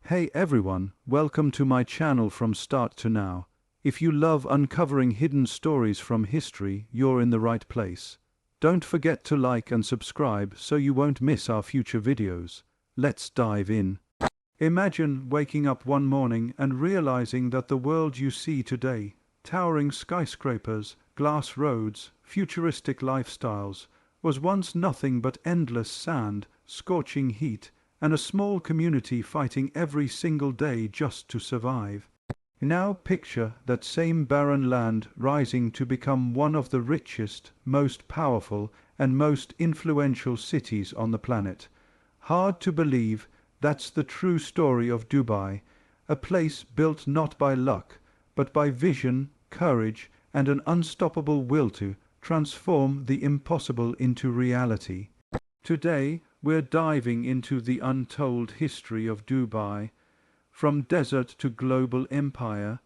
Hey everyone, welcome to my channel from start to now. If you love uncovering hidden stories from history, you're in the right place. Don't forget to like and subscribe so you won't miss our future videos. Let's dive in. Imagine waking up one morning and realizing that the world you see today, towering skyscrapers, glass roads, futuristic lifestyles, was once nothing but endless sand, scorching heat, and a small community fighting every single day just to survive. Now picture that same barren land rising to become one of the richest, most powerful, and most influential cities on the planet. Hard to believe, that's the true story of Dubai, a place built not by luck, but by vision, courage, and an unstoppable will to transform the impossible into reality. Today, we're diving into the untold history of Dubai, from desert to global empire.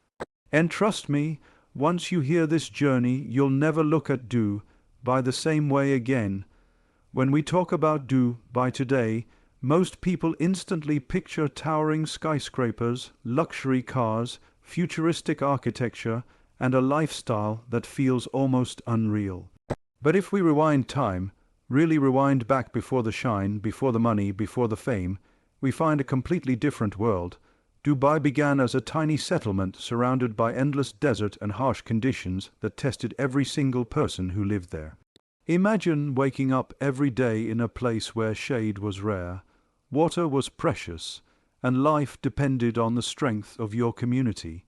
And trust me, once you hear this journey, you'll never look at Dubai the same way again. When we talk about Dubai today, most people instantly picture towering skyscrapers, luxury cars, futuristic architecture, and a lifestyle that feels almost unreal. But if we rewind time, really rewind back before the shine, before the money, before the fame, we find a completely different world. Dubai began as a tiny settlement surrounded by endless desert and harsh conditions that tested every single person who lived there. Imagine waking up every day in a place where shade was rare, water was precious, and life depended on the strength of your community.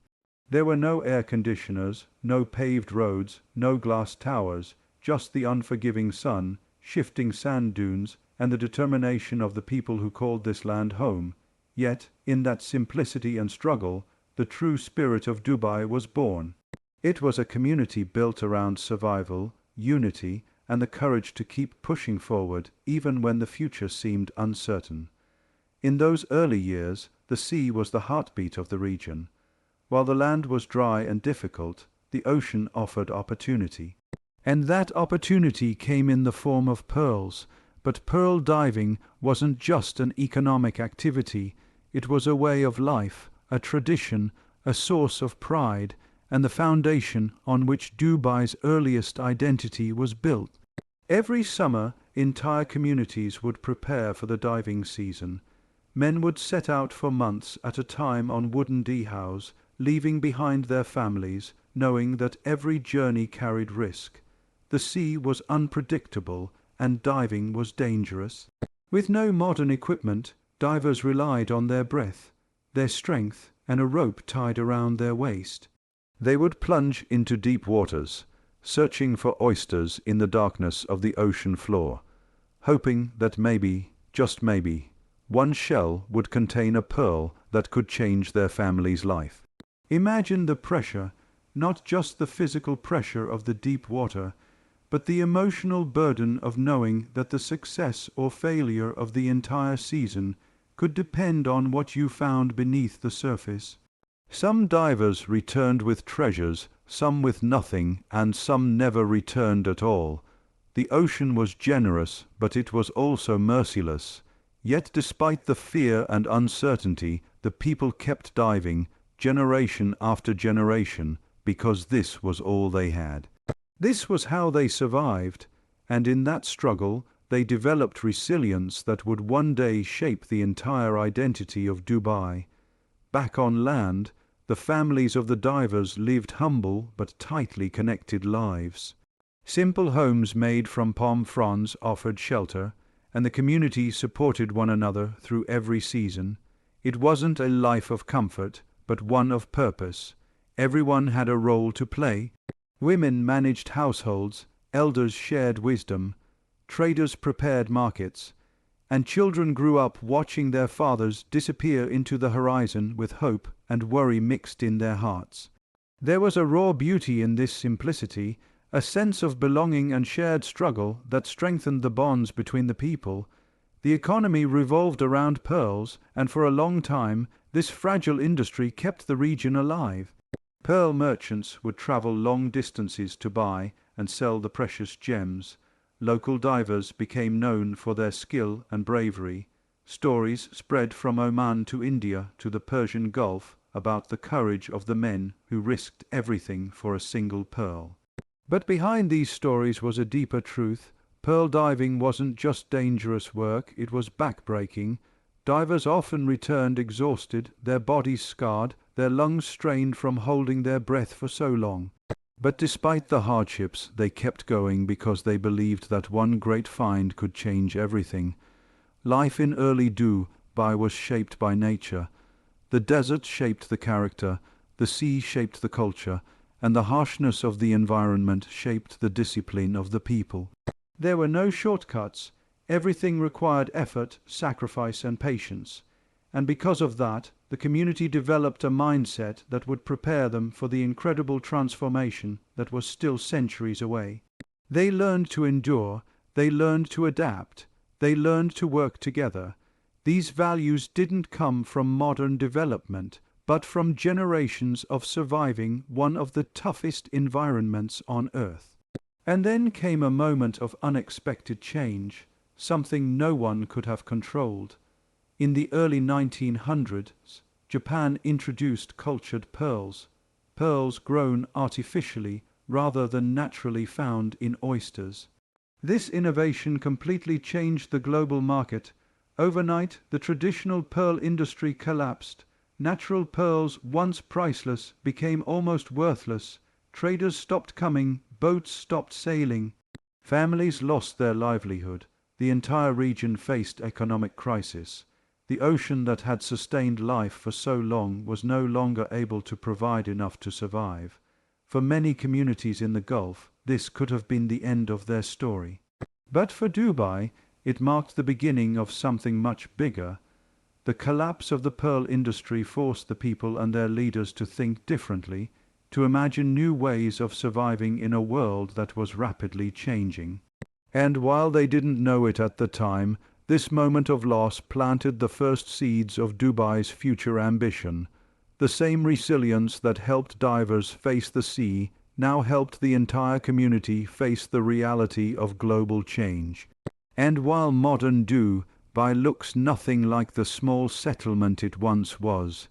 There were no air conditioners, no paved roads, no glass towers, just the unforgiving sun, shifting sand dunes, and the determination of the people who called this land home. Yet, in that simplicity and struggle, the true spirit of Dubai was born. It was a community built around survival, unity, and the courage to keep pushing forward even when the future seemed uncertain. In those early years, the sea was the heartbeat of the region. While the land was dry and difficult, the ocean offered opportunity. And that opportunity came in the form of pearls. But pearl diving wasn't just an economic activity, it was a way of life, a tradition, a source of pride, and the foundation on which Dubai's earliest identity was built. Every summer, entire communities would prepare for the diving season. Men would set out for months at a time on wooden dhows, leaving behind their families, knowing that every journey carried risk. The sea was unpredictable, and diving was dangerous. With no modern equipment, divers relied on their breath, their strength, and a rope tied around their waist. They would plunge into deep waters, searching for oysters in the darkness of the ocean floor, hoping that maybe, just maybe, one shell would contain a pearl that could change their family's life. Imagine the pressure, not just the physical pressure of the deep water, but the emotional burden of knowing that the success or failure of the entire season could depend on what you found beneath the surface. Some divers returned with treasures, some with nothing, and some never returned at all. The ocean was generous, but it was also merciless. Yet despite the fear and uncertainty, the people kept diving, generation after generation, because this was all they had. This was how they survived, and in that struggle they developed resilience that would one day shape the entire identity of Dubai. Back on land, the families of the divers lived humble but tightly connected lives. Simple homes made from palm fronds offered shelter, and the community supported one another through every season. It wasn't a life of comfort, but one of purpose. Everyone had a role to play. Women managed households, elders shared wisdom, traders prepared markets, and children grew up watching their fathers disappear into the horizon with hope and worry mixed in their hearts. There was a raw beauty in this simplicity, a sense of belonging and shared struggle that strengthened the bonds between the people. The economy revolved around pearls, and for a long time this fragile industry kept the region alive. Pearl merchants would travel long distances to buy and sell the precious gems. Local divers became known for their skill and bravery. Stories spread from Oman to India to the Persian Gulf about the courage of the men who risked everything for a single pearl. But behind these stories was a deeper truth. Pearl diving wasn't just dangerous work, it was backbreaking. Divers often returned exhausted, their bodies scarred, their lungs strained from holding their breath for so long. But despite the hardships, they kept going because they believed that one great find could change everything. Life in early Dubai was shaped by nature. The desert shaped the character, the sea shaped the culture, and the harshness of the environment shaped the discipline of the people. There were no shortcuts. Everything required effort, sacrifice, and patience. And because of that, the community developed a mindset that would prepare them for the incredible transformation that was still centuries away. They learned to endure, they learned to adapt, they learned to work together. These values didn't come from modern development, but from generations of surviving one of the toughest environments on Earth. And then came a moment of unexpected change, something no one could have controlled. In the early 1900s, Japan introduced cultured pearls, pearls grown artificially rather than naturally found in oysters. This innovation completely changed the global market. Overnight, the traditional pearl industry collapsed. Natural pearls, once priceless, became almost worthless. Traders stopped coming, boats stopped sailing. Families lost their livelihood. The entire region faced economic crisis. The ocean that had sustained life for so long was no longer able to provide enough to survive. For many communities in the Gulf, this could have been the end of their story. But for Dubai, it marked the beginning of something much bigger. The collapse of the pearl industry forced the people and their leaders to think differently, to imagine new ways of surviving in a world that was rapidly changing. And while they didn't know it at the time, this moment of loss planted the first seeds of Dubai's future ambition. The same resilience that helped divers face the sea now helped the entire community face the reality of global change. And while modern Dubai looks nothing like the small settlement it once was,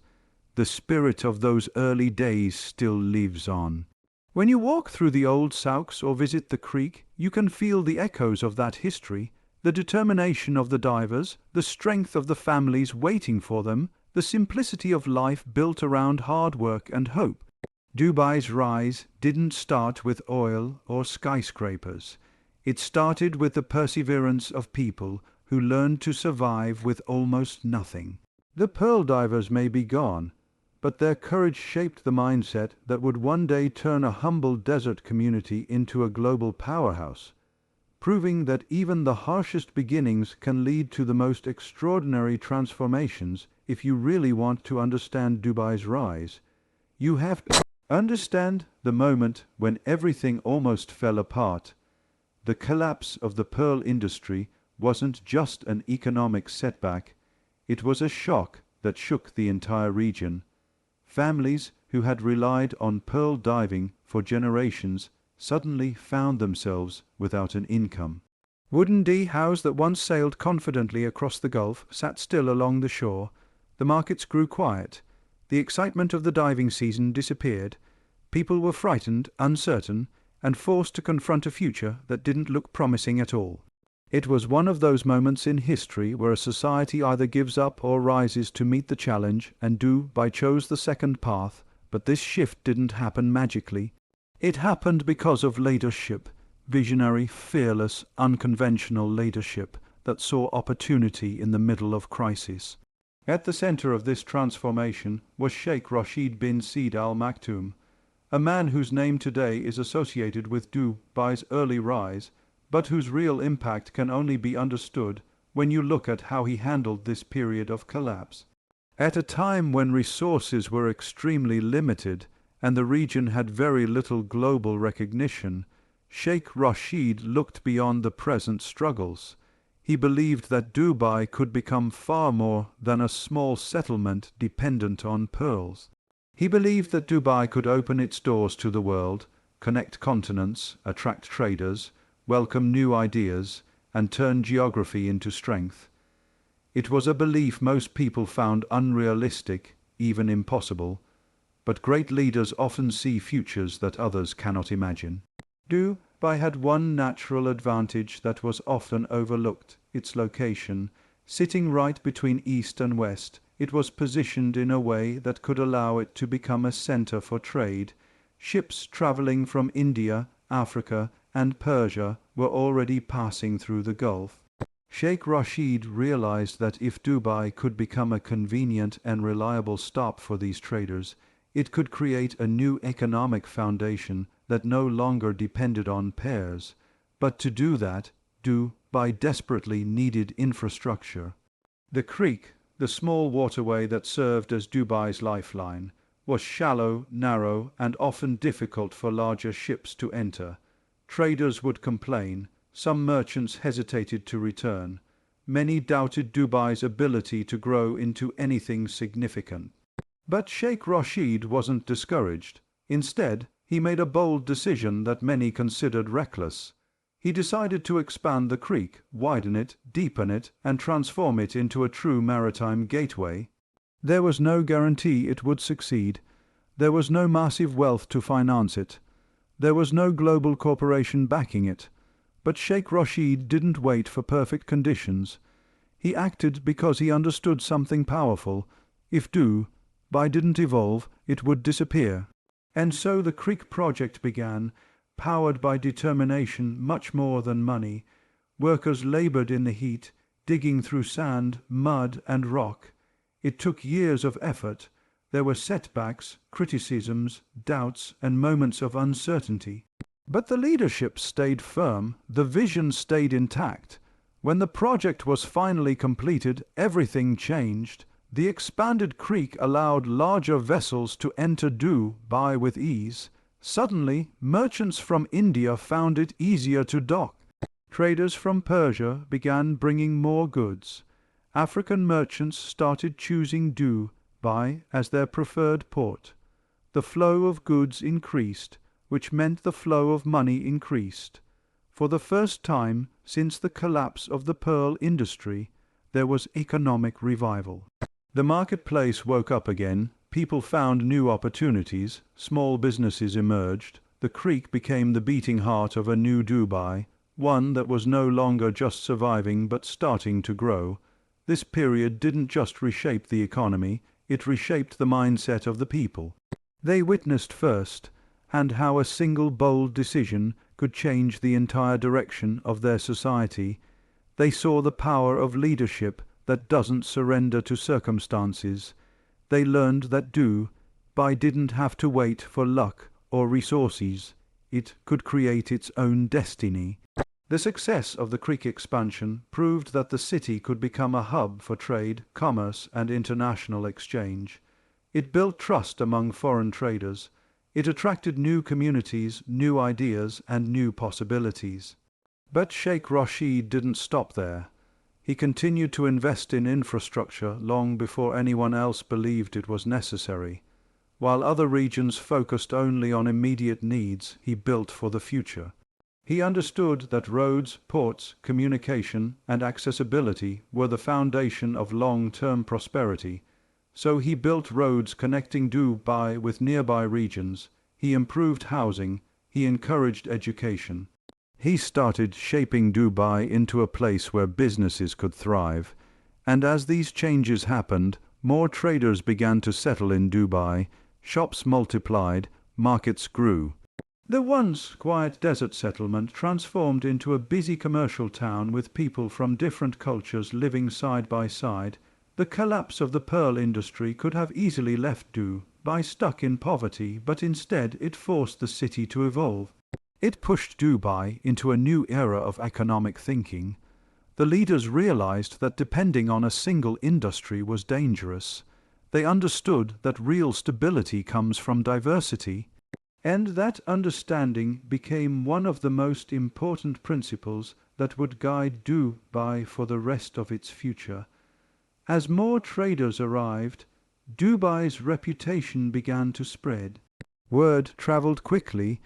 the spirit of those early days still lives on. When you walk through the old souks or visit the creek, you can feel the echoes of that history. The determination of the divers, the strength of the families waiting for them, the simplicity of life built around hard work and hope. Dubai's rise didn't start with oil or skyscrapers. It started with the perseverance of people who learned to survive with almost nothing. The pearl divers may be gone, but their courage shaped the mindset that would one day turn a humble desert community into a global powerhouse, proving that even the harshest beginnings can lead to the most extraordinary transformations. If you really want to understand Dubai's rise, you have to understand the moment when everything almost fell apart. The collapse of the pearl industry wasn't just an economic setback, it was a shock that shook the entire region. Families who had relied on pearl diving for generations suddenly found themselves without an income. Wooden dhows that once sailed confidently across the Gulf sat still along the shore. The markets grew quiet. The excitement of the diving season disappeared. People were frightened, uncertain, and forced to confront a future that didn't look promising at all. It was one of those moments in history where a society either gives up or rises to meet the challenge, and Dubai chose the second path. But this shift didn't happen magically. It happened because of leadership, visionary, fearless, unconventional leadership that saw opportunity in the middle of crisis. At the center of this transformation was Sheikh Rashid bin Saeed Al Maktoum, a man whose name today is associated with Dubai's early rise, but whose real impact can only be understood when you look at how he handled this period of collapse. At a time when resources were extremely limited and the region had very little global recognition, Sheikh Rashid looked beyond the present struggles. He believed that Dubai could become far more than a small settlement dependent on pearls. He believed that Dubai could open its doors to the world, connect continents, attract traders, welcome new ideas, and turn geography into strength. It was a belief most people found unrealistic, even impossible, but great leaders often see futures that others cannot imagine. Dubai had one natural advantage that was often overlooked: its location. Sitting right between east and west, it was positioned in a way that could allow it to become a center for trade. Ships traveling from India, Africa, and Persia were already passing through the Gulf. Sheikh Rashid realized that if Dubai could become a convenient and reliable stop for these traders, it could create a new economic foundation that no longer depended on pairs. But to do that, Dubai desperately needed infrastructure. The creek, the small waterway that served as Dubai's lifeline, was shallow, narrow, and often difficult for larger ships to enter. Traders would complain, some merchants hesitated to return. Many doubted Dubai's ability to grow into anything significant. But Sheikh Rashid wasn't discouraged. Instead, he made a bold decision that many considered reckless. He decided to expand the creek, widen it, deepen it, and transform it into a true maritime gateway. There was no guarantee it would succeed. There was no massive wealth to finance it. There was no global corporation backing it. But Sheikh Rashid didn't wait for perfect conditions. He acted because he understood something powerful. If Dubai didn't evolve, it would disappear. And so the Creek project began, powered by determination much more than money. Workers labored in the heat, digging through sand, mud, and rock. It took years of effort. There were setbacks, criticisms, doubts, and moments of uncertainty. But the leadership stayed firm, the vision stayed intact. When the project was finally completed, everything changed. The expanded creek allowed larger vessels to enter Dubai with ease. Suddenly, merchants from India found it easier to dock. Traders from Persia began bringing more goods. African merchants started choosing Dubai as their preferred port. The flow of goods increased, which meant the flow of money increased. For the first time since the collapse of the pearl industry, there was economic revival. The marketplace woke up again, people found new opportunities, small businesses emerged, the creek became the beating heart of a new Dubai, one that was no longer just surviving but starting to grow. This period didn't just reshape the economy, it reshaped the mindset of the people. They witnessed first, and how a single bold decision could change the entire direction of their society. They saw the power of leadership that doesn't surrender to circumstances. They learned that Dubai didn't have to wait for luck or resources. It could create its own destiny. The success of the creek expansion proved that the city could become a hub for trade, commerce, and international exchange. It built trust among foreign traders. It attracted new communities, new ideas, and new possibilities. But Sheikh Rashid didn't stop there. He continued to invest in infrastructure long before anyone else believed it was necessary. While other regions focused only on immediate needs, he built for the future. He understood that roads, ports, communication, and accessibility were the foundation of long-term prosperity. So he built roads connecting Dubai with nearby regions. He improved housing. He encouraged education. He started shaping Dubai into a place where businesses could thrive. And as these changes happened, more traders began to settle in Dubai. Shops multiplied, markets grew. The once quiet desert settlement transformed into a busy commercial town with people from different cultures living side by side. The collapse of the pearl industry could have easily left Dubai stuck in poverty, but instead it forced the city to evolve. It pushed Dubai into a new era of economic thinking. The leaders realized that depending on a single industry was dangerous. They understood that real stability comes from diversity. And that understanding became one of the most important principles that would guide Dubai for the rest of its future. As more traders arrived, Dubai's reputation began to spread. Word traveled quickly.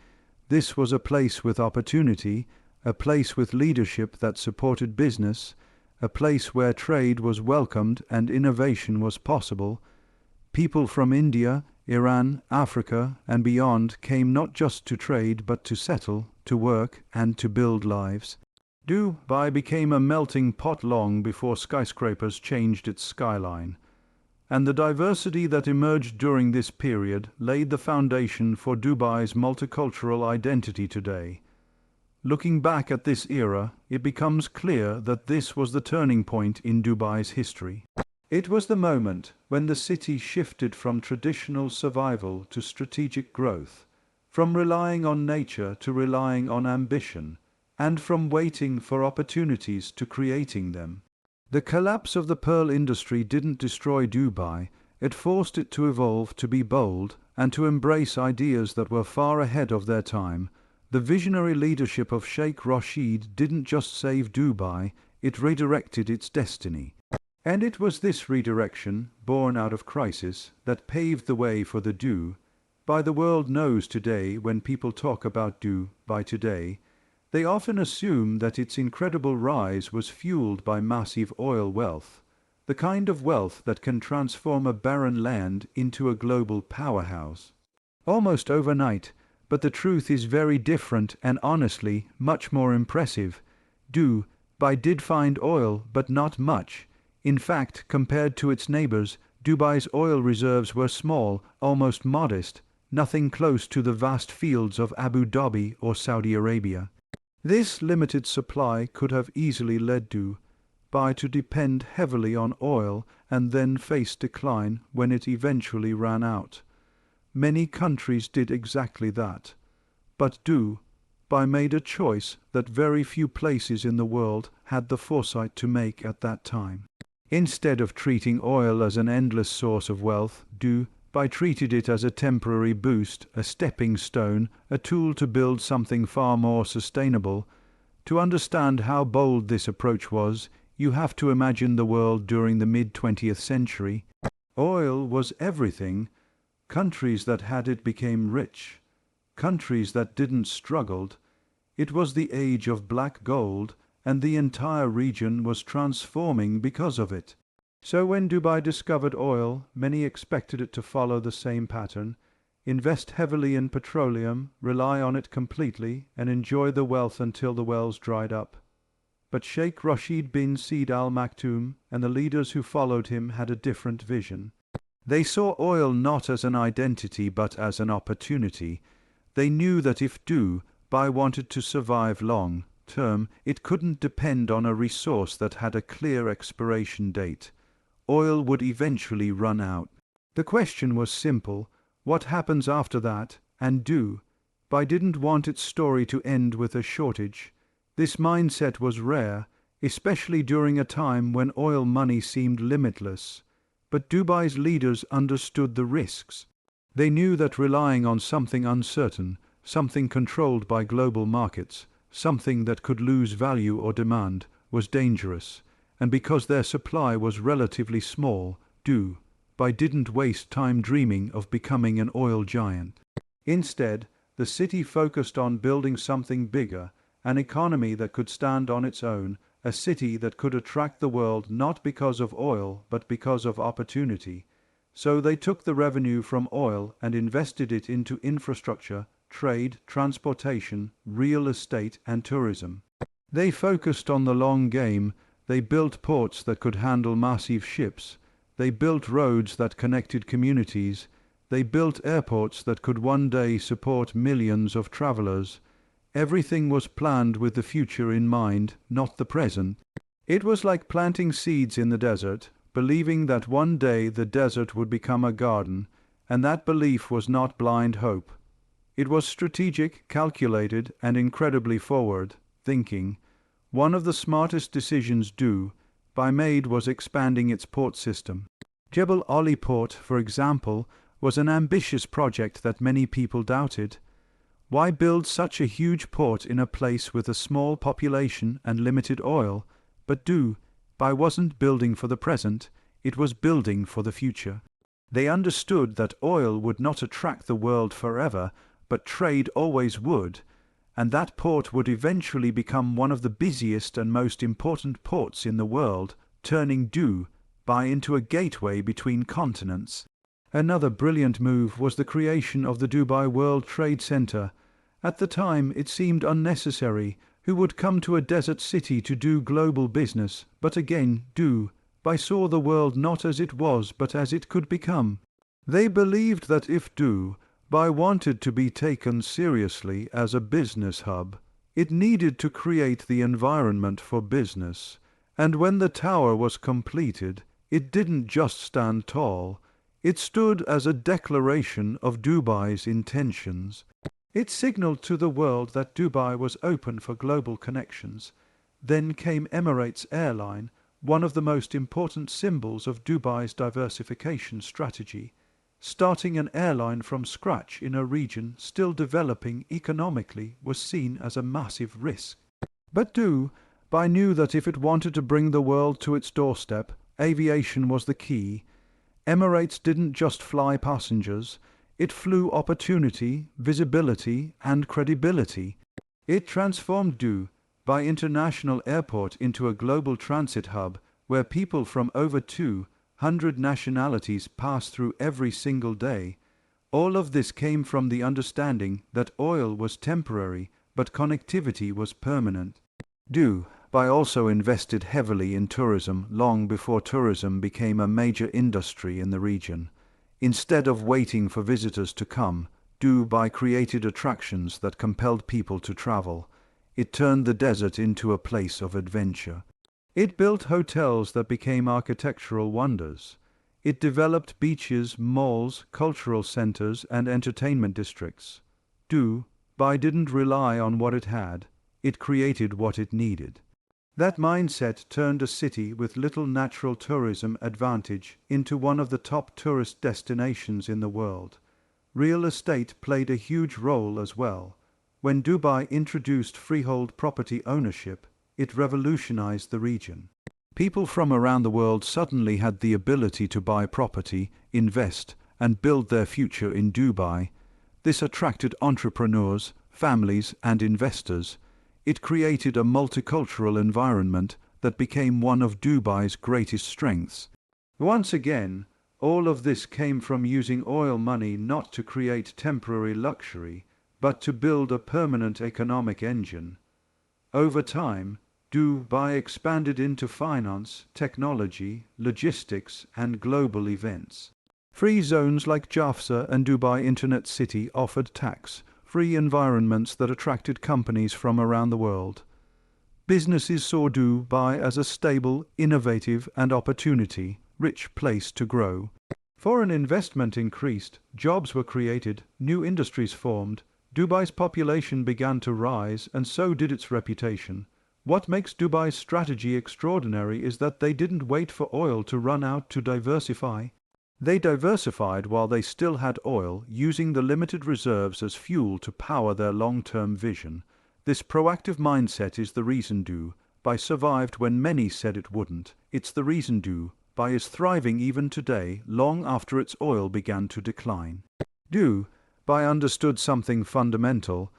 This was a place with opportunity, a place with leadership that supported business, a place where trade was welcomed and innovation was possible. People from India, Iran, Africa, and beyond came not just to trade but to settle, to work, and to build lives. Dubai became a melting pot long before skyscrapers changed its skyline. And the diversity that emerged during this period laid the foundation for Dubai's multicultural identity today. Looking back at this era, it becomes clear that this was the turning point in Dubai's history. It was the moment when the city shifted from traditional survival to strategic growth, from relying on nature to relying on ambition, and from waiting for opportunities to creating them. The collapse of the pearl industry didn't destroy Dubai, it forced it to evolve, to be bold, and to embrace ideas that were far ahead of their time. The visionary leadership of Sheikh Rashid didn't just save Dubai, it redirected its destiny. And it was this redirection, born out of crisis, that paved the way for the Dubai the world knows today. When people talk about Dubai today, they often assume that its incredible rise was fueled by massive oil wealth, the kind of wealth that can transform a barren land into a global powerhouse. Almost overnight, but the truth is very different and honestly much more impressive. Dubai did find oil, but not much. In fact, compared to its neighbors, Dubai's oil reserves were small, almost modest, nothing close to the vast fields of Abu Dhabi or Saudi Arabia. This limited supply could have easily led Dubai to depend heavily on oil and then face decline when it eventually ran out. Many countries did exactly that. But Dubai made a choice that very few places in the world had the foresight to make at that time. Instead of treating oil as an endless source of wealth, Dubai treated it as a temporary boost, a stepping stone, a tool to build something far more sustainable. To understand how bold this approach was, you have to imagine the world during the mid-20th century. Oil was everything. Countries that had it became rich. Countries that didn't struggled. It was the age of black gold, and the entire region was transforming because of it. So when Dubai discovered oil, many expected it to follow the same pattern, invest heavily in petroleum, rely on it completely, and enjoy the wealth until the wells dried up. But Sheikh Rashid bin Saeed Al Maktoum and the leaders who followed him had a different vision. They saw oil not as an identity but as an opportunity. They knew that if Dubai wanted to survive long term, it couldn't depend on a resource that had a clear expiration date. Oil would eventually run out. The question was simple: what happens after that? And Dubai didn't want its story to end with a shortage. This mindset was rare, especially during a time when oil money seemed limitless. But Dubai's leaders understood the risks. They knew that relying on something uncertain, something controlled by global markets, something that could lose value or demand, was dangerous. And because their supply was relatively small, Dubai didn't waste time dreaming of becoming an oil giant. Instead, the city focused on building something bigger, an economy that could stand on its own, a city that could attract the world not because of oil but because of opportunity. So they took the revenue from oil and invested it into infrastructure, trade, transportation, real estate, and tourism. They focused on the long game. They built ports that could handle massive ships. They built roads that connected communities. They built airports that could one day support millions of travelers. Everything was planned with the future in mind, not the present. It was like planting seeds in the desert, believing that one day the desert would become a garden, and that belief was not blind hope. It was strategic, calculated, and incredibly forward-thinking. One of the smartest decisions Dubai made was expanding its port system. Jebel Ali Port, for example, was an ambitious project that many people doubted. Why build such a huge port in a place with a small population and limited oil? But Dubai wasn't building for the present, it was building for the future. They understood that oil would not attract the world forever, but trade always would, and that port would eventually become one of the busiest and most important ports in the world, turning Dubai into a gateway between continents. Another brilliant move was the creation of the Dubai World Trade Center. At the time, it seemed unnecessary. Who would come to a desert city to do global business? But again, Dubai saw the world not as it was, but as it could become. They believed that if Dubai wanted to be taken seriously as a business hub, it needed to create the environment for business. And when the tower was completed, it didn't just stand tall. It stood as a declaration of Dubai's intentions. It signaled to the world that Dubai was open for global connections. Then came Emirates Airline, one of the most important symbols of Dubai's diversification strategy. Starting an airline from scratch in a region still developing economically was seen as a massive risk. But Dubai knew that if it wanted to bring the world to its doorstep, aviation was the key. Emirates didn't just fly passengers, it flew opportunity, visibility, and credibility. It transformed Dubai International Airport into a global transit hub where people from over 200 nationalities pass through every single day. All of this came from the understanding that oil was temporary, but connectivity was permanent. Dubai also invested heavily in tourism long before tourism became a major industry in the region. Instead of waiting for visitors to come, Dubai created attractions that compelled people to travel. It turned the desert into a place of adventure. It built hotels that became architectural wonders. It developed beaches, malls, cultural centers, and entertainment districts. Dubai didn't rely on what it had, it created what it needed. That mindset turned a city with little natural tourism advantage into one of the top tourist destinations in the world. Real estate played a huge role as well. When Dubai introduced freehold property ownership, it revolutionized the region. People from around the world suddenly had the ability to buy property, invest, and build their future in Dubai. This attracted entrepreneurs, families, and investors. It created a multicultural environment that became one of Dubai's greatest strengths. Once again, all of this came from using oil money not to create temporary luxury, but to build a permanent economic engine. Over time, Dubai expanded into finance, technology, logistics, and global events. Free zones like Jafsa and Dubai Internet City offered tax-free environments that attracted companies from around the world. Businesses saw Dubai as a stable, innovative, and opportunity-rich place to grow. Foreign investment increased, jobs were created, new industries formed, Dubai's population began to rise, and so did its reputation. What makes Dubai's strategy extraordinary is that they didn't wait for oil to run out to diversify. They diversified while they still had oil, using the limited reserves as fuel to power their long-term vision. This proactive mindset is the reason Dubai survived when many said it wouldn't. It's the reason Dubai is thriving even today, long after its oil began to decline. Dubai understood something fundamental.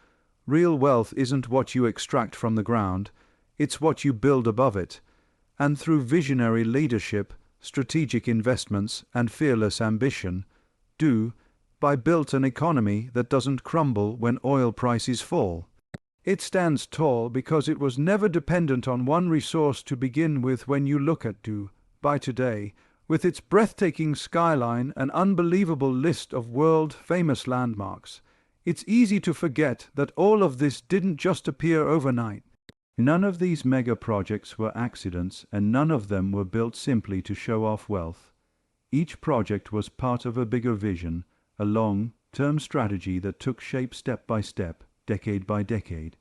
Real wealth isn't what you extract from the ground, it's what you build above it. And through visionary leadership, strategic investments, and fearless ambition, Dubai built an economy that doesn't crumble when oil prices fall. It stands tall because it was never dependent on one resource to begin with. When you look at Dubai today, with its breathtaking skyline and unbelievable list of world-famous landmarks, it's easy to forget that all of this didn't just appear overnight. None of these mega projects were accidents, and none of them were built simply to show off wealth. Each project was part of a bigger vision, a long-term strategy that took shape step by step, decade by decade.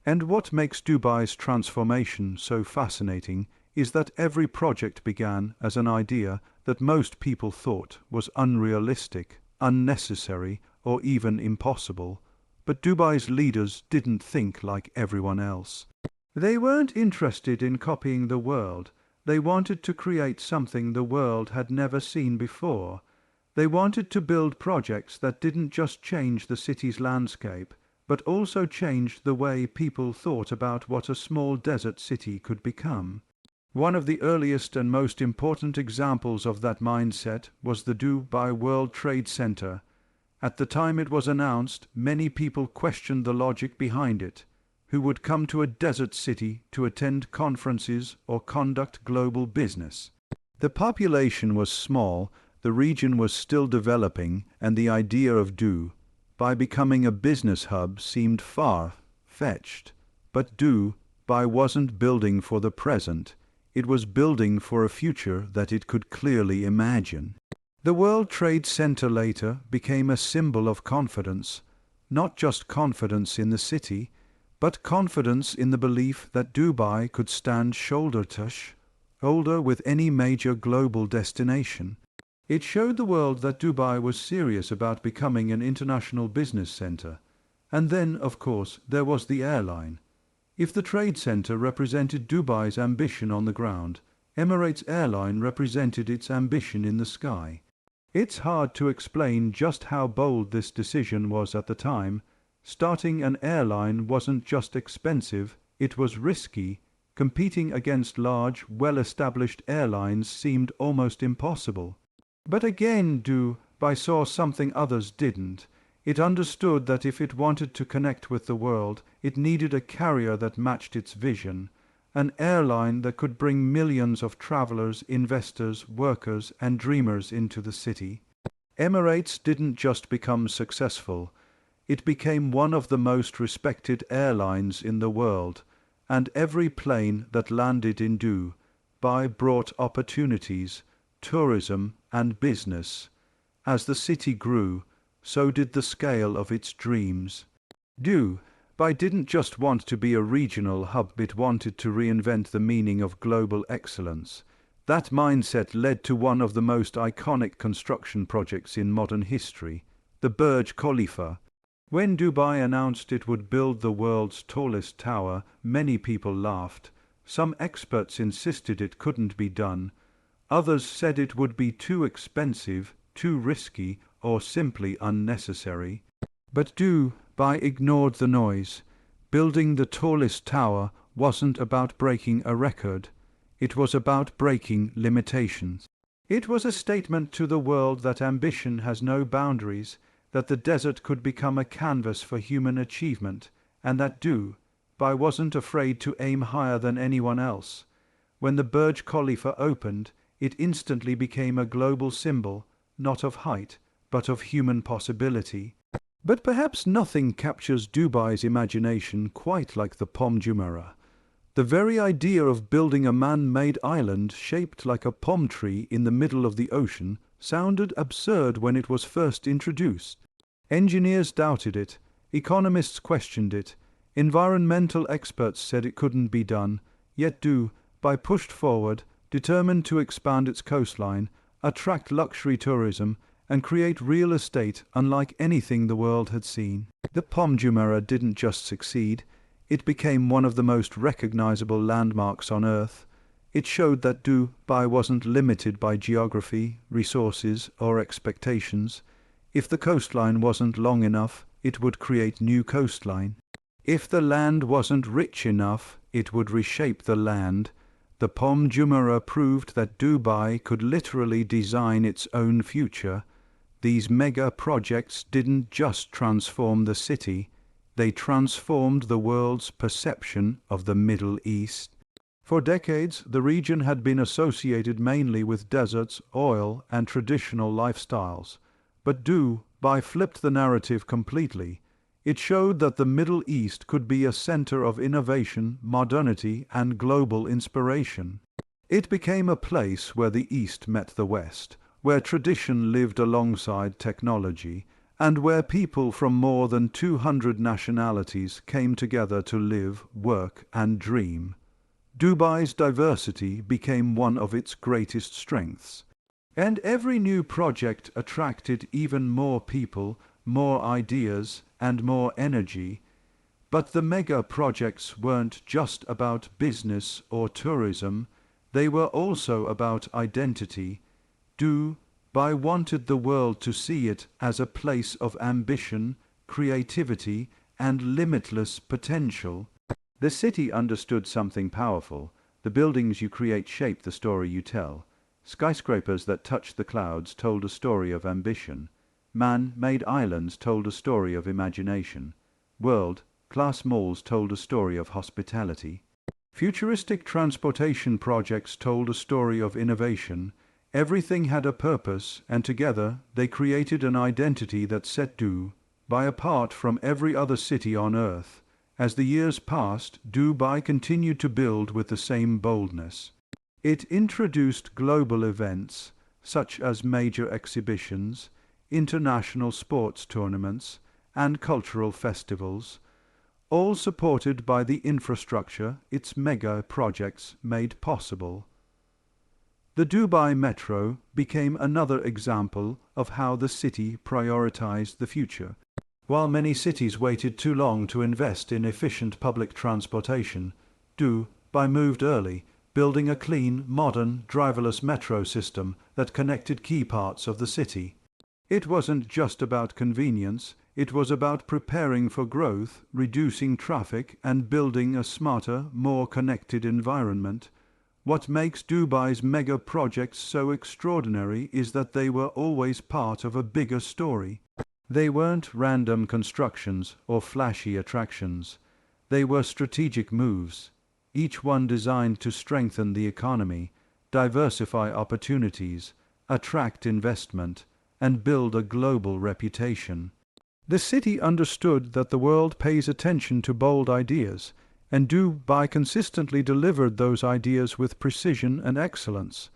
And what makes Dubai's transformation so fascinating is that every project began as an idea that most people thought was unrealistic, unnecessary, or even impossible. But Dubai's leaders didn't think like everyone else. They weren't interested in copying the world. They wanted to create something the world had never seen before. They wanted to build projects that didn't just change the city's landscape, but also changed the way people thought about what a small desert city could become. One of the earliest and most important examples of that mindset was the Dubai World Trade Center. At the time it was announced, many people questioned the logic behind it. Who would come to a desert city to attend conferences or conduct global business? The population was small, the region was still developing, and the idea of Dubai becoming a business hub seemed far-fetched. But Dubai wasn't building for the present. It was building for a future that it could clearly imagine. The World Trade Center later became a symbol of confidence, not just confidence in the city, but confidence in the belief that Dubai could stand shoulder to shoulder with any major global destination. It showed the world that Dubai was serious about becoming an international business center. And then, of course, there was the airline. If the trade center represented Dubai's ambition on the ground, Emirates Airline represented its ambition in the sky. It's hard to explain just how bold this decision was at the time. Starting an airline wasn't just expensive, it was risky. Competing against large, well-established airlines seemed almost impossible. But again, Dubai saw something others didn't. It understood that if it wanted to connect with the world, it needed a carrier that matched its vision, an airline that could bring millions of travelers, investors, workers, and dreamers into the city. Emirates didn't just become successful. It became one of the most respected airlines in the world, and every plane that landed in Dubai brought opportunities, tourism, and business. As the city grew, so did the scale of its dreams. Dubai didn't just want to be a regional hub, it wanted to reinvent the meaning of global excellence. That mindset led to one of the most iconic construction projects in modern history, the Burj Khalifa. When Dubai announced it would build the world's tallest tower, many people laughed. Some experts insisted it couldn't be done. Others said it would be too expensive, too risky, or simply unnecessary. But Dubai ignored the noise. Building the tallest tower wasn't about breaking a record. It was about breaking limitations. It was a statement to the world that ambition has no boundaries, that the desert could become a canvas for human achievement, and that Dubai wasn't afraid to aim higher than anyone else. When the Burj Khalifa opened, it instantly became a global symbol, not of height, but of human possibility. But perhaps nothing captures Dubai's imagination quite like the Jumeirah. The very idea of building a man-made island shaped like a palm tree in the middle of the ocean sounded absurd when it was first introduced. Engineers doubted it, economists questioned it, environmental experts said it couldn't be done, yet Dubai pushed forward, determined to expand its coastline, attract luxury tourism, and create real estate unlike anything the world had seen. The Jumeirah didn't just succeed, it became one of the most recognizable landmarks on Earth. It showed that Dubai wasn't limited by geography, resources, or expectations. If the coastline wasn't long enough, it would create new coastline. If the land wasn't rich enough, it would reshape the land. The Jumeirah proved that Dubai could literally design its own future. These mega projects didn't just transform the city, they transformed the world's perception of the Middle East. For decades, the region had been associated mainly with deserts, oil, and traditional lifestyles. But Dubai flipped the narrative completely. It showed that the Middle East could be a center of innovation, modernity, and global inspiration. It became a place where the East met the West, where tradition lived alongside technology, and where people from more than 200 nationalities came together to live, work, and dream. Dubai's diversity became one of its greatest strengths. And every new project attracted even more people, more ideas, and more energy. But the mega projects weren't just about business or tourism, they were also about identity. Dubai wanted the world to see it as a place of ambition, creativity, and limitless potential. The city understood something powerful. The buildings you create shape the story you tell. Skyscrapers that touched the clouds told a story of ambition. Man-made islands told a story of imagination. World-class malls told a story of hospitality. Futuristic transportation projects told a story of innovation. Everything had a purpose, and together they created an identity that set Dubai apart from every other city on earth. As the years passed, Dubai continued to build with the same boldness. It introduced global events, such as major exhibitions, international sports tournaments, and cultural festivals, all supported by the infrastructure its mega projects made possible. The Dubai Metro became another example of how the city prioritized the future. While many cities waited too long to invest in efficient public transportation, Dubai moved early, building a clean, modern, driverless metro system that connected key parts of the city. It wasn't just about convenience, it was about preparing for growth, reducing traffic, and building a smarter, more connected environment. What makes Dubai's mega projects so extraordinary is that they were always part of a bigger story. They weren't random constructions or flashy attractions. They were strategic moves, each one designed to strengthen the economy, diversify opportunities, attract investment, and build a global reputation. The city understood that the world pays attention to bold ideas, and Dubai consistently delivered those ideas with precision and excellence.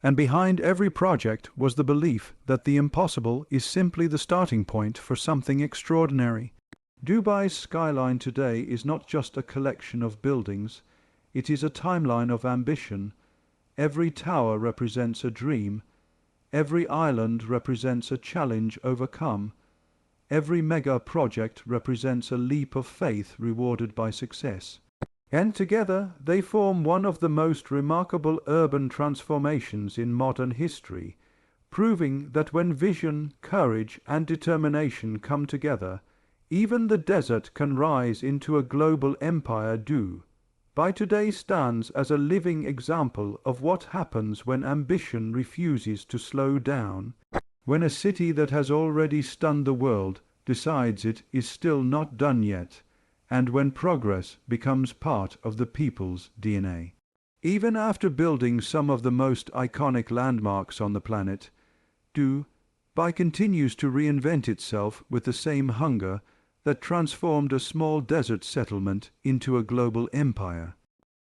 And behind every project was the belief that the impossible is simply the starting point for something extraordinary. Dubai's skyline today is not just a collection of buildings, it is a timeline of ambition. Every tower represents a dream, every island represents a challenge overcome, every mega project represents a leap of faith rewarded by success. And together they form one of the most remarkable urban transformations in modern history, proving that when vision, courage, and determination come together, even the desert can rise into a global empire. Dubai today stands as a living example of what happens when ambition refuses to slow down, when a city that has already stunned the world decides it is still not done yet, and when progress becomes part of the people's DNA. Even after building some of the most iconic landmarks on the planet, Dubai continues to reinvent itself with the same hunger that transformed a small desert settlement into a global empire.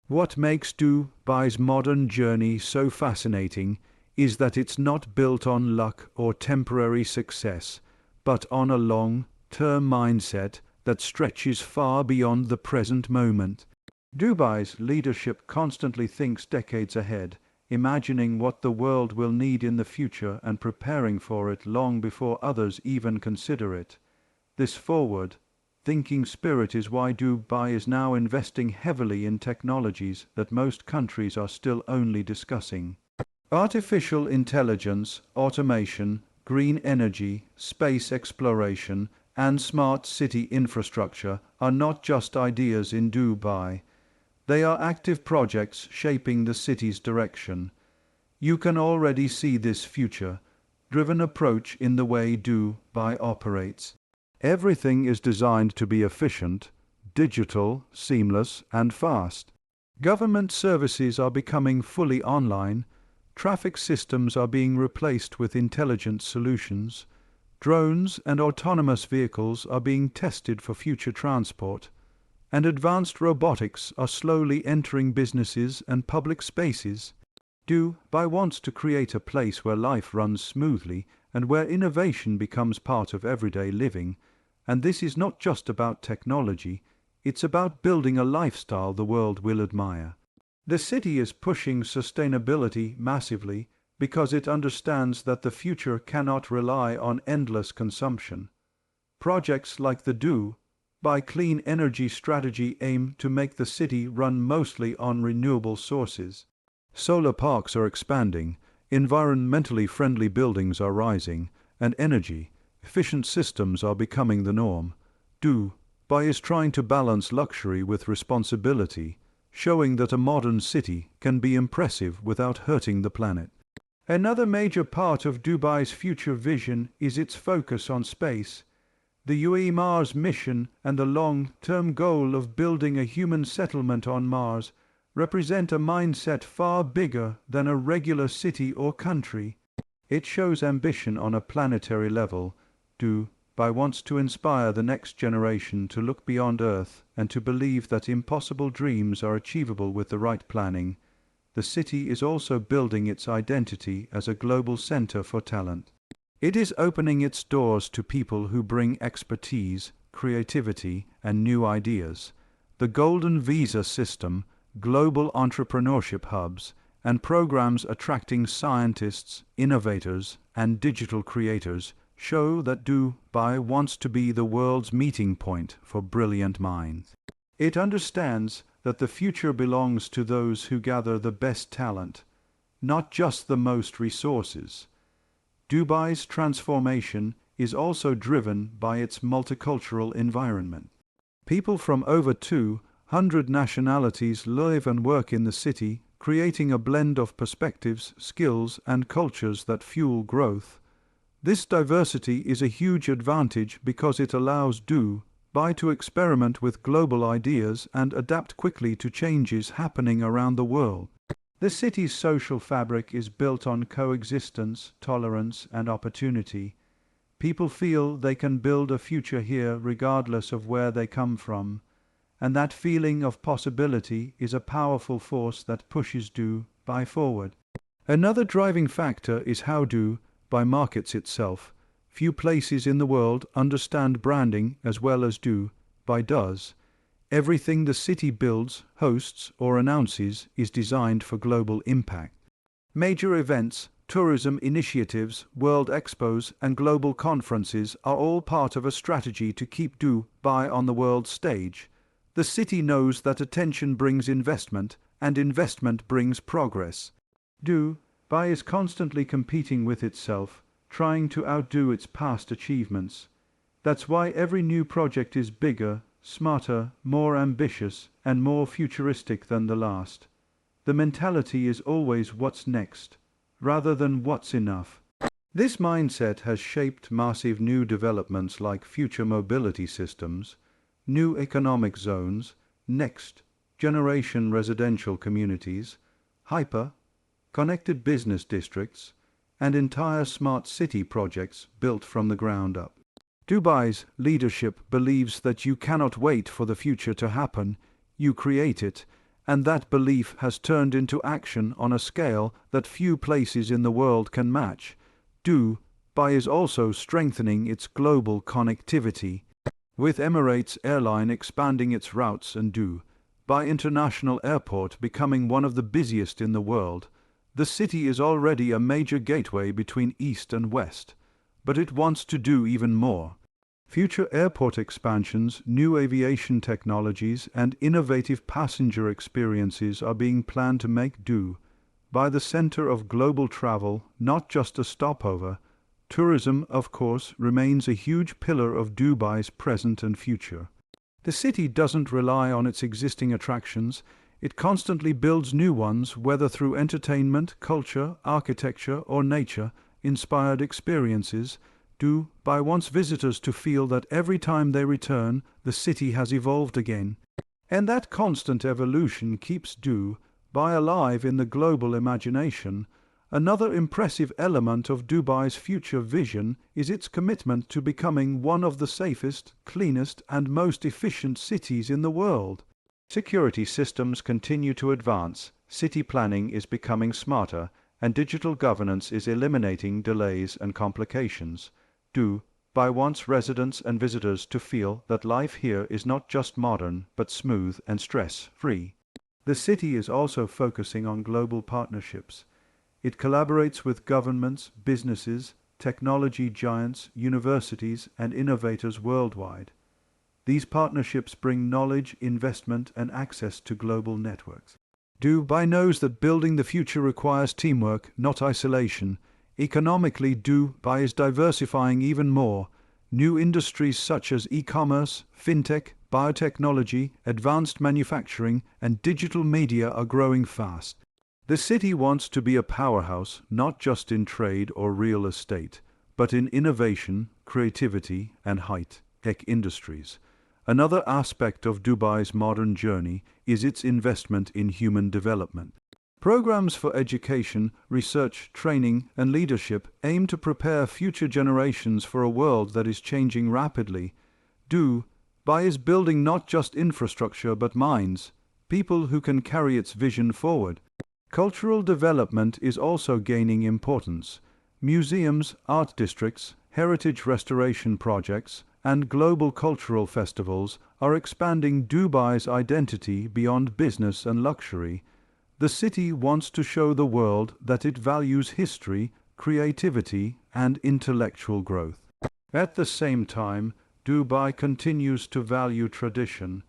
What makes Dubai's modern journey so fascinating is that it's not built on luck or temporary success, but on a long-term mindset that stretches far beyond the present moment. Dubai's leadership constantly thinks decades ahead, imagining what the world will need in the future and preparing for it long before others even consider it. This forward-thinking spirit is why Dubai is now investing heavily in technologies that most countries are still only discussing. Artificial intelligence, automation, green energy, space exploration, and smart city infrastructure are not just ideas in Dubai. They are active projects shaping the city's direction. You can already see this future-driven approach in the way Dubai operates. Everything is designed to be efficient, digital, seamless, and fast. Government services are becoming fully online, traffic systems are being replaced with intelligent solutions, drones and autonomous vehicles are being tested for future transport, and advanced robotics are slowly entering businesses and public spaces. Dubai wants to create a place where life runs smoothly and where innovation becomes part of everyday living, and this is not just about technology, it's about building a lifestyle the world will admire. The city is pushing sustainability massively, because it understands that the future cannot rely on endless consumption. Projects like the Dubai Clean Energy Strategy aim to make the city run mostly on renewable sources. Solar parks are expanding, environmentally friendly buildings are rising, and energy-efficient systems are becoming the norm. Dubai is trying to balance luxury with responsibility, showing that a modern city can be impressive without hurting the planet. Another major part of Dubai's future vision is its focus on space. The UAE Mars mission and the long-term goal of building a human settlement on Mars represent a mindset far bigger than a regular city or country. It shows ambition on a planetary level. Dubai wants to inspire the next generation to look beyond Earth and to believe that impossible dreams are achievable with the right planning. The city is also building its identity as a global center for talent. It is opening its doors to people who bring expertise, creativity, and new ideas. The Golden Visa system, global entrepreneurship hubs, and programs attracting scientists, innovators, and digital creators show that Dubai wants to be the world's meeting point for brilliant minds. It understands that the future belongs to those who gather the best talent, not just the most resources. Dubai's transformation is also driven by its multicultural environment. People from over 200 nationalities live and work in the city, creating a blend of perspectives, skills, and cultures that fuel growth. This diversity is a huge advantage because it allows Dubai to experiment with global ideas and adapt quickly to changes happening around the world. The city's social fabric is built on coexistence, tolerance, and opportunity. People feel they can build a future here regardless of where they come from, and that feeling of possibility is a powerful force that pushes Dubai forward. Another driving factor is how Dubai markets itself. Few places in the world understand branding as well as Dubai does. Everything the city builds, hosts, or announces is designed for global impact. Major events, tourism initiatives, world expos, and global conferences are all part of a strategy to keep Dubai on the world stage. The city knows that attention brings investment, and investment brings progress. Dubai is constantly competing with itself, trying to outdo its past achievements. That's why every new project is bigger, smarter, more ambitious, and more futuristic than the last. The mentality is always what's next, rather than what's enough. This mindset has shaped massive new developments like future mobility systems, new economic zones, next-generation residential communities, hyper-connected business districts, and entire smart city projects built from the ground up. Dubai's leadership believes that you cannot wait for the future to happen, you create it, and that belief has turned into action on a scale that few places in the world can match. Dubai is also strengthening its global connectivity, with Emirates Airline expanding its routes and Dubai International Airport becoming one of the busiest in the world. The city is already a major gateway between East and West, but it wants to do even more. Future airport expansions, new aviation technologies, and innovative passenger experiences are being planned to make Dubai the center of global travel, not just a stopover. Tourism, of course, remains a huge pillar of Dubai's present and future. The city doesn't rely on its existing attractions. It constantly builds new ones, whether through entertainment, culture, architecture, or nature-inspired experiences. Dubai wants visitors to feel that every time they return, the city has evolved again. And that constant evolution keeps Dubai alive in the global imagination. Another impressive element of Dubai's future vision is its commitment to becoming one of the safest, cleanest, and most efficient cities in the world. Security systems continue to advance, city planning is becoming smarter, and digital governance is eliminating delays and complications. Dubai wants residents and visitors to feel that life here is not just modern, but smooth and stress-free. The city is also focusing on global partnerships. It collaborates with governments, businesses, technology giants, universities, and innovators worldwide. These partnerships bring knowledge, investment, and access to global networks. Dubai knows that building the future requires teamwork, not isolation. Economically, Dubai is diversifying even more. New industries such as e-commerce, fintech, biotechnology, advanced manufacturing, and digital media are growing fast. The city wants to be a powerhouse not just in trade or real estate, but in innovation, creativity, and high-tech industries. Another aspect of Dubai's modern journey is its investment in human development. Programs for education, research, training, and leadership aim to prepare future generations for a world that is changing rapidly. Dubai is building not just infrastructure but minds, people who can carry its vision forward. Cultural development is also gaining importance. Museums, art districts, heritage restoration projects, and global cultural festivals are expanding Dubai's identity beyond business and luxury. The city wants to show the world that it values history, creativity, and intellectual growth. At the same time, Dubai continues to value tradition.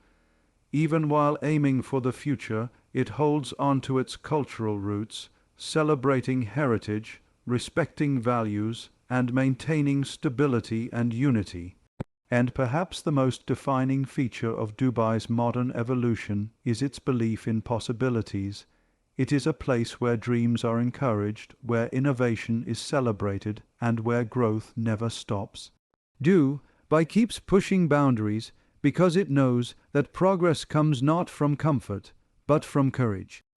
Even while aiming for the future, it holds on to its cultural roots, celebrating heritage, respecting values, and maintaining stability and unity. And perhaps the most defining feature of Dubai's modern evolution is its belief in possibilities. It is a place where dreams are encouraged, where innovation is celebrated, and where growth never stops. Dubai keeps pushing boundaries because it knows that progress comes not from comfort, but from courage.